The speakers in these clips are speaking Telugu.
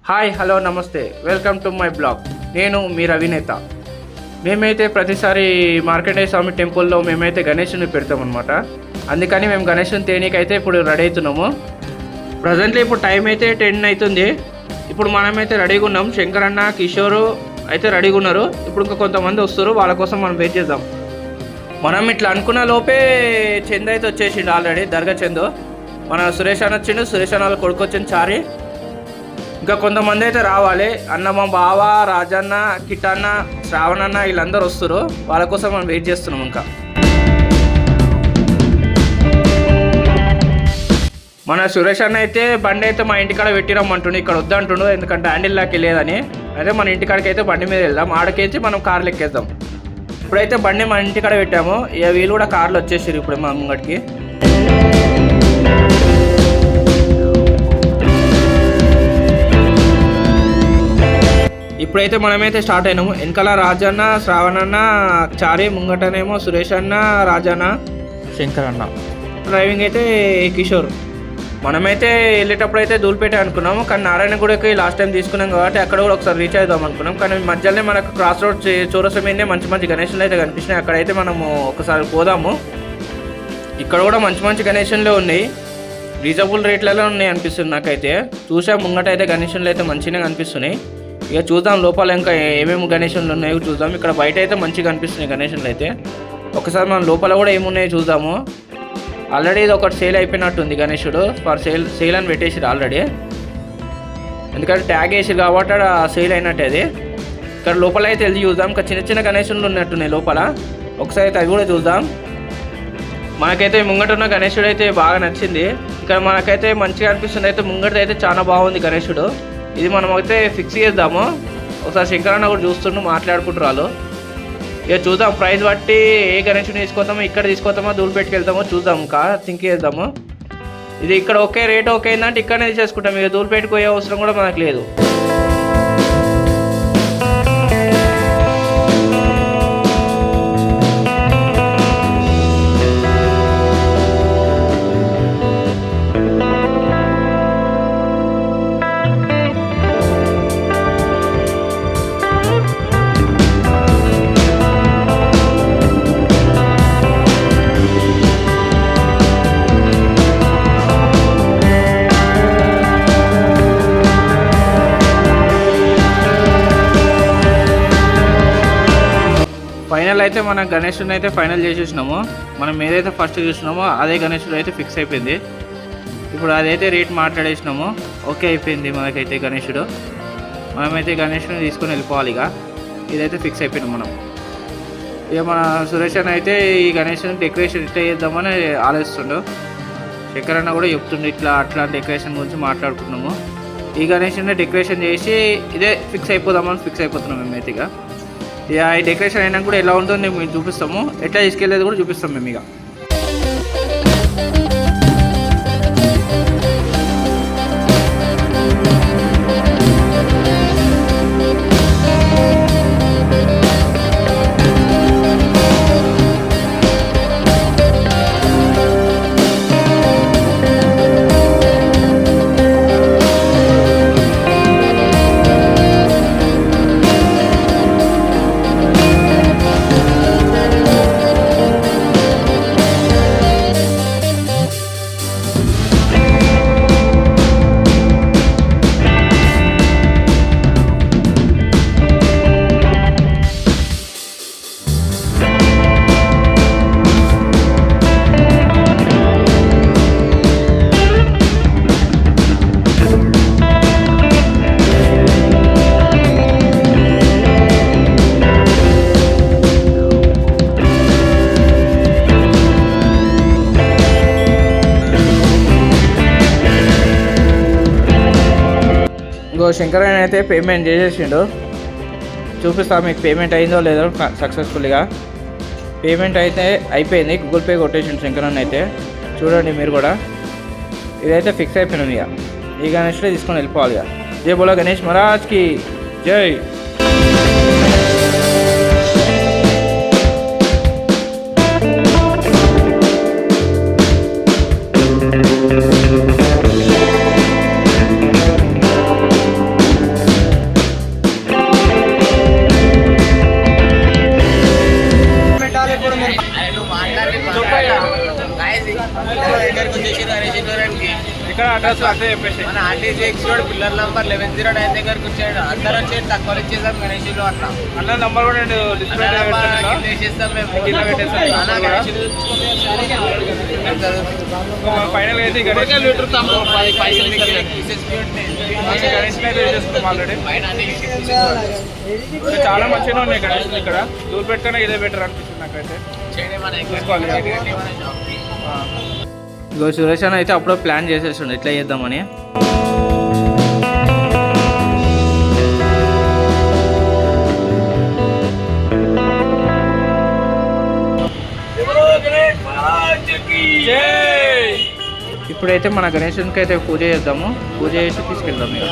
హాయ్ హలో నమస్తే వెల్కమ్ టు మై బ్లాగ్. నేను మీ రవినేత. మేమైతే ప్రతిసారి మార్కండేయ స్వామి టెంపుల్లో మేమైతే గణేషుని పెడతామన్నమాట. అందుకని మేము గణేషుని తేనీకైతే ఇప్పుడు రెడీ అవుతున్నాము. ప్రజెంట్లీ ఇప్పుడు టైం అయితే 10 అవుతుంది. ఇప్పుడు మనమైతే రెడీగా ఉన్నాం. శంకర్ అన్న, కిషోరు అయితే రెడీగా ఉన్నారు. ఇప్పుడు ఇంకా కొంతమంది వస్తారు, వాళ్ళ కోసం మనం వెయిట్ చేద్దాం. మనం ఇట్లా అనుకున్న లోపే చందు అయితే వచ్చేసిండు ఆల్రెడీ. దర్గా చందు మన సురేష్ అన్న వచ్చిండు. సురేష్ అన్న వాళ్ళ కొడుకు వచ్చింది చారి. ఇంకా కొంతమంది అయితే రావాలి. అన్న, మా బావ, రాజన్న, కిట్టన్న, శ్రావణ్ అన్న వీళ్ళందరూ వస్తారు. వాళ్ళ కోసం మనం వెయిట్ చేస్తున్నాం. ఇంకా మన సురేష్ అన్న అయితే బండి అయితే మా ఇంటికాడ పెట్టిరమ్మంటుండు. ఇక్కడ వద్దంటుండు, ఎందుకంటే హ్యాండిల్ లాక్ వెళ్ళేదని. అయితే మన ఇంటికాడికి అయితే బండి మీద వెళ్దాం. ఆడకేసి మనం కార్లు ఎక్కేద్దాం. ఇప్పుడైతే బండి మన ఇంటికాడ పెట్టాము. ఇక వీళ్ళు కూడా కార్లు వచ్చేసారు ఇప్పుడు మా ముంగడికి. ఇప్పుడైతే మనమైతే స్టార్ట్ అయినాము. వెనకాల రాజన్న, శ్రావణ్ అన్న, చారి, ముంగటనేమో సురేష్ అన్న, రాజన్న, శంకర్ అన్న. డ్రైవింగ్ అయితే కిషోర్. మనమైతే వెళ్ళేటప్పుడు అయితే ధూళిపేట అనుకున్నాము, కానీ నారాయణగూడకి లాస్ట్ టైం తీసుకున్నాం కాబట్టి అక్కడ కూడా ఒకసారి రీచ్ అవుదాం అనుకున్నాం. కానీ మధ్యలోనే మనకు క్రాస్ రోడ్ చౌరస్తా మీదనే మంచి మంచి గణేషన్లు అయితే కనిపిస్తున్నాయి. అక్కడైతే మనము ఒకసారి పోదాము. ఇక్కడ కూడా మంచి మంచి గణేషన్లే ఉన్నాయి, రీజనబుల్ రేట్లలో ఉన్నాయి అనిపిస్తుంది నాకైతే. చూసా ముంగట అయితే గణేషన్లు అయితే మంచిగానే కనిపిస్తున్నాయి. ఇక చూద్దాం లోపల ఇంకా ఏమేమి గణేషన్లు ఉన్నాయో చూద్దాం. ఇక్కడ బయట అయితే మంచిగా కనిపిస్తున్నాయి గణేషన్లు అయితే. ఒకసారి మనం లోపల కూడా ఏమున్నాయో చూద్దాము. ఆల్రెడీ ఇది ఒకటి సేల్ అయిపోయినట్టుంది గణేషుడు. ఫర్ సేల్ అని పెట్టేసారు ఆల్రెడీ, ఎందుకంటే ట్యాగ్ వేసారు కాబట్టి సేల్ అయినట్టు అది. ఇక్కడ లోపల అయితే వెళ్ళి చూద్దాం. ఇంకా చిన్న చిన్న గణేషులు ఉన్నట్టున్నాయి లోపల. ఒకసారి అయితే అవి కూడా చూద్దాం. మనకైతే ముంగట ఉన్న గణేషుడు అయితే బాగా నచ్చింది. ఇక్కడ మనకైతే మంచిగా అనిపిస్తుంది. అయితే ముంగట అయితే చాలా బాగుంది గణేషుడు. ఇది మనం అయితే ఫిక్స్ చేద్దాము. ఒకసారి శంకరన్న కూడా చూస్తుండు, మాట్లాడుకుంటారు వాళ్ళు. ఇక చూద్దాం ప్రైస్ బట్టి ఏ గణేషుని తీసుకొస్తామో, ఇక్కడ తీసుకొస్తామో, ధూళిపేటకి వెళ్తామో చూద్దాం. ఇంకా థింక్ చేద్దాము. ఇది ఇక్కడ ఒకే రేట్ ఓకే అయిందంటే ఇక్కడనే తీసేసుకుంటాం. ఇక ధూళిపేటకి పోయే అవసరం కూడా మనకు లేదు. ఫైనల్ అయితే మనం గణేషుని అయితే ఫైనల్ చేసేసినాము. మనం ఏదైతే ఫస్ట్ చూసినామో అదే గణేషుడు అయితే ఫిక్స్ అయిపోయింది. ఇప్పుడు అదైతే రేట్ మాట్లాడేసినాము, ఓకే అయిపోయింది మనకైతే గణేషుడు. మనమైతే గణేషుని తీసుకొని వెళ్ళిపోవాలి. ఇక ఇదైతే ఫిక్స్ అయిపోయినాం మనం. ఇక మన సురేష్ అన్న అయితే ఈ గణేషుని డెకరేషన్ ఇట్లా చేద్దామని ఆలోచిస్తుండు. శంకర్ అన్న కూడా చెప్తుండే ఇట్లా అట్లా డెకరేషన్ గురించి మాట్లాడుకున్నాము. ఈ గణేషుని డెకరేషన్ చేసి ఇదే ఫిక్స్ అయిపోదామని ఫిక్స్ అయిపోతున్నాం మేమైతే. ఇక ఈ డెకరేషన్ అయినా కూడా ఎలా ఉంటుందో మేము చూపిస్తాము, ఎట్లా తీసుకెళ్ళేది కూడా చూపిస్తాం మేము. ఇక శంకర్ అయితే పేమెంట్ చేసేసిండు. చూపిస్తా మీకు పేమెంట్ అయిందో లేదో సక్సెస్ఫుల్గా. పేమెంట్ అయితే అయిపోయింది, గూగుల్ పే కొట్టేసిండు శంకర్ అయితే. చూడండి మీరు కూడా. ఇదైతే ఫిక్స్ అయిపోయినాం. ఇక ఈ గణేష్లో తీసుకొని వెళ్ళిపోవాలి. ఇక జై బోలో గణేష్ మహారాజ్కి జై. అడ్రస్ అంతే చెప్పేసి. మన ఆర్టీసీ ఎక్స్రోడ్ పిల్లర్ నంబర్ 1109 దగ్గరకు వచ్చాడు. అందరూ వచ్చి తక్కువ ఇచ్చేసాం గణేష్లో అట్లా. అన్న నంబర్ కూడా నేను డిస్ప్లే చేస్తాం మేము. కింద పెట్టేస్తాను. ఫైనల్ అయితే గణేష్ ఆల్రెడీ చాలా మంచిగా ఉన్నాయి గణేష్ ఇక్కడ. దూరం పెట్టుకున్నా ఇదే బెటర్ అనిపిస్తుంది నాకైతే. ఇగో సురేష్ అన్న అయితే అప్పుడే ప్లాన్ చేసేస్తుండే ఎట్లా చేద్దామని. ఇప్పుడైతే మన గణేశునికి అయితే పూజ చేద్దాము. పూజ చేసి తీసుకెళ్దాం ఇక.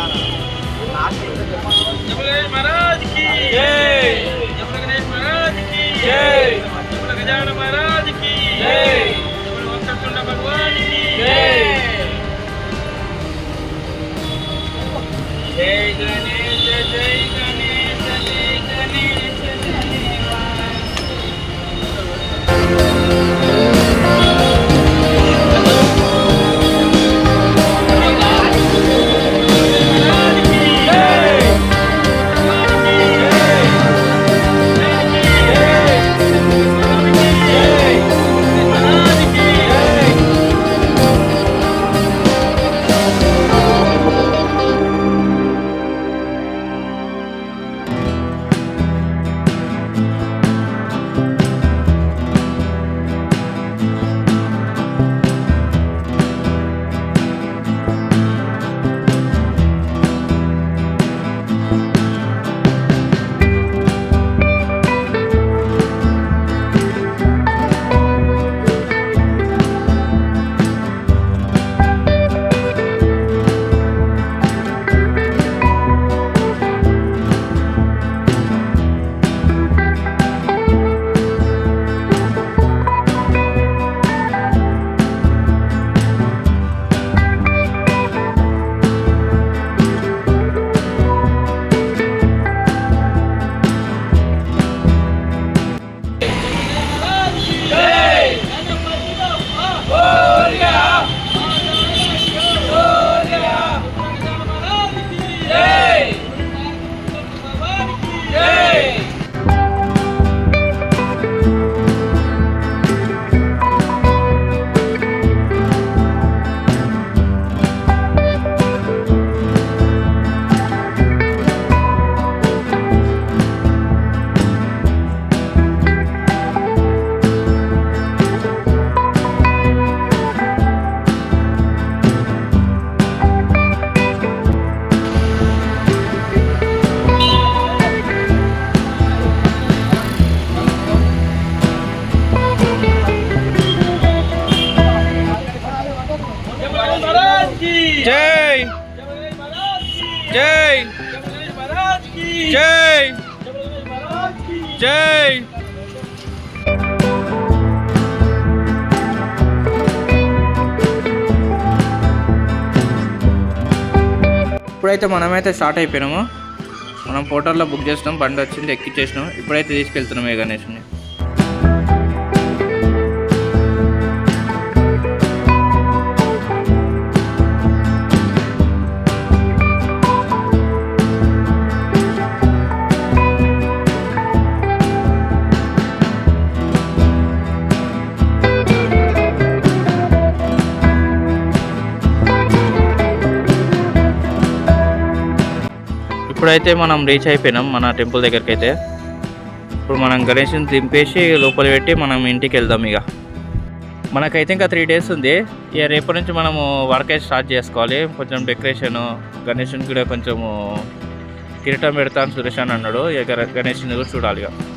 జై జై జై జై. ఇప్పుడైతే మనమైతే స్టార్ట్ అయిపోయినాము. మనం పోర్టల్లో బుక్ చేసినాం, బండి వచ్చింది, ఎక్కిచ్చేసినాం. ఇప్పుడైతే తీసుకెళ్తున్నాం ఏ గణేష్ని. ఇప్పుడైతే మనం రీచ్ అయిపోయినాం మన టెంపుల్ దగ్గరికి అయితే. ఇప్పుడు మనం గణేష్ని దింపేసి లోపల పెట్టి మనం ఇంటికి వెళ్దాం. ఇక మనకైతే ఇంకా 3 days ఉంది. ఇక రేపటి నుంచి మనము వర్క్ అయితే స్టార్ట్ చేసుకోవాలి. కొంచెం డెకరేషను, గణేష్ని కూడా కొంచెము కిరీటం పెడతాను సురేష్ అని అన్నాడు. ఇక గణేష్ని కూడా చూడాలి. ఇక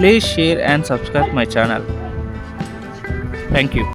please share and subscribe my channel. Thank you.